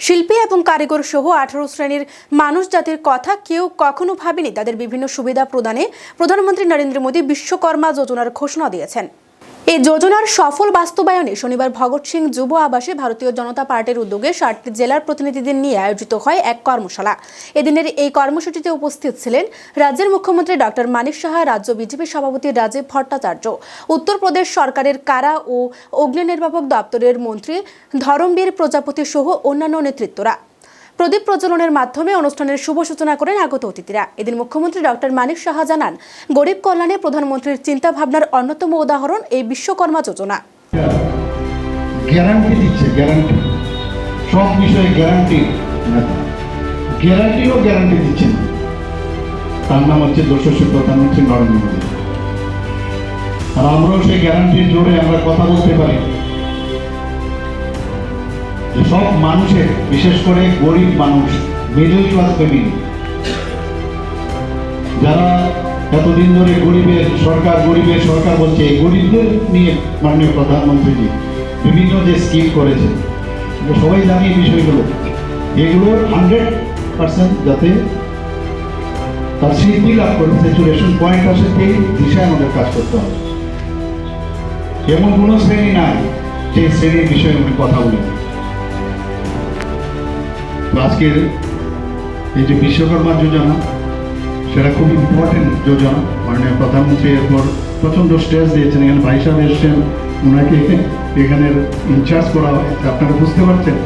শিল্পী এবং কারিগর সহ 18 শ্রেণীর মানুষ জাতির কথা কেউ কখনো ভাবেনি তাদের বিভিন্ন সুবিধা প্রদানে প্রধানমন্ত্রী নরেন্দ্র মোদী বিশ্বকর্মা যোজনার ঘোষণা দিয়েছেন। এই যোজনার সফল বাস্তবায়নে শনিবার ভগৎ সিং যুব আবাসে ভারতীয় জনতা পার্টির উদ্যোগে 60টি জেলার প্রতিনিধিদের নিয়ে আয়োজিত হয় এক কর্মশালা। এদিনের এই কর্মসূচিতে উপস্থিত ছিলেন রাজ্যের মুখ্যমন্ত্রী ডক্টর মানিক সাহা, রাজ্য বিজেপি সভাপতি রাজীব ভট্টাচার্য, উত্তরপ্রদেশ সরকারের কারা ও অগ্নি নির্বাপক দপ্তরের মন্ত্রী ধরমবীর প্রজাপতি সহ অন্যান্য নেতৃত্বরা। প্রদীপ প্রজ্বলনের মাধ্যমে অনুষ্ঠানের শুভ সূচনা করেন আগত অতিথিরা। এদিন মুখ্যমন্ত্রী ডক্টর মানিক সাহা জানান, গরিব কল্যাণে প্রধানমন্ত্রীর চিন্তা ভাবনার অন্যতম উদাহরণ এই বিশ্বকর্মা যোজনা। গ্যারান্টি দিচ্ছে, গ্যারান্টি সব বিষয়ে গ্যারান্টি দিচ্ছেন। তার নাম হচ্ছে যশস্বী প্রধানমন্ত্রী নরেন্দ্র মোদী। আর আমরাও সেই গ্যারান্টির জোরে আমরা কথা বলতে পারি যে সব মানুষের, বিশেষ করে গরিব মানুষ, মিডল ক্লাস ফ্যামিলি, যারা এতদিন ধরে গরিবের সরকার বলছে, এই গরিবদের নিয়ে মাননীয় প্রধানমন্ত্রীজি বিভিন্ন যে স্কিম করেছে, সবাই জানি এই বিষয়গুলো। এগুলো 100% যাতে তার সিদ্ধি লাভ করে, স্যাচুরেশন পয়েন্ট আসে, সেই দিশায় আমাদের কাজ করতে হবে। এমন কোনো শ্রেণী নাই যে শ্রেণীর বিষয়ে আমি কথা বলি। আজকের এই যে বিশ্বকর্মা যোজনা, সেটা খুব ইম্পর্টেন্ট যোজনা। মাননীয় প্রধানমন্ত্রী এরপর প্রচণ্ড স্ট্রেস দিয়েছেন। এখানে ভাই সাহেব এসছেন, ওনাকে এখানের ইনচার্জ করা হয়েছে। আপনারা বুঝতে পারছেন